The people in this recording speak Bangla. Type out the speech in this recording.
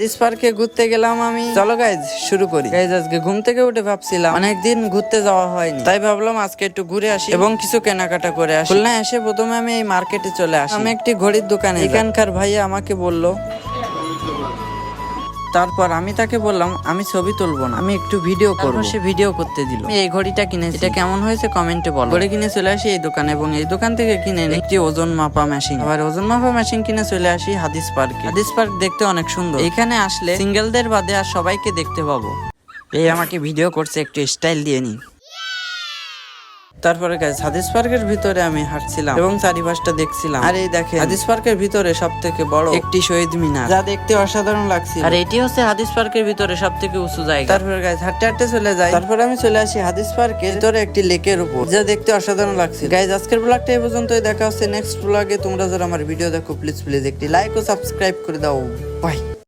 হাদিস পার্কে ঘুরতে গেলাম আমি। চলো গাইজ শুরু করি। গাইজ আজকে ঘুম থেকে উঠে ভাবছিলাম অনেকদিন ঘুরতে যাওয়া হয়নি, তাই ভাবলাম আজকে একটু ঘুরে আসি এবং কিছু কেনাকাটা করে আসি। খুলনা এসে প্রথমে আমি এই মার্কেটে চলে আসি। আমি একটি ঘড়ির দোকানে এখানকার ভাইয়া আমাকে বলল, তারপর আমি তাকে বললাম আমি ছবি তুলবো না, আমি একটু ভিডিও করবো। সে ভিডিও করতে দিল। এই ঘড়িটা কিনেছি, এটা কেমন হয়েছে কমেন্টে বলো। ঘড়ি কিনে চলে আসি এই দোকানে এবং এই দোকান থেকে কিনে একটি ওজন মাপা মেশিন। আবার ওজন মাপা মেশিন কিনে চলে আসি হাদিস পার্কে। হাদিস পার্ক দেখতে অনেক সুন্দর। এখানে আসলে সিঙ্গেলদের বাদে আর সবাইকে দেখতে পাবো। এই আমাকে ভিডিও করছে, একটু স্টাইল দিয়ে নি। তারপরে গাইস হাদিস পার্কের ভিতরে আমি হাঁটছিলাম এবং চারিপাশটা দেখছিলাম। আর এই দেখেন হাদিস পার্কের ভিতরে সব থেকে বড় একটি শহীদ মিনার, যা দেখতে অসাধারণ লাগছিল। আর এটি হচ্ছে হাদিস পার্কের ভিতরে সব থেকে উঁচু জায়গা। তারপরে গাইস হাঁটতে হাঁটতে চলে যাই। তারপরে আমি চলে আসি হাদিস পার্কের ভিতরে একটি লেকের উপর, যা দেখতে অসাধারণ লাগছিল। গাইস আজকের ব্লগটা এই পর্যন্তই। দেখা হচ্ছে নেক্সট ব্লগে। তোমরা যারা আমার ভিডিও দেখো প্লিজ একটি লাইক ও সাবস্ক্রাইব করে দাও। বাই।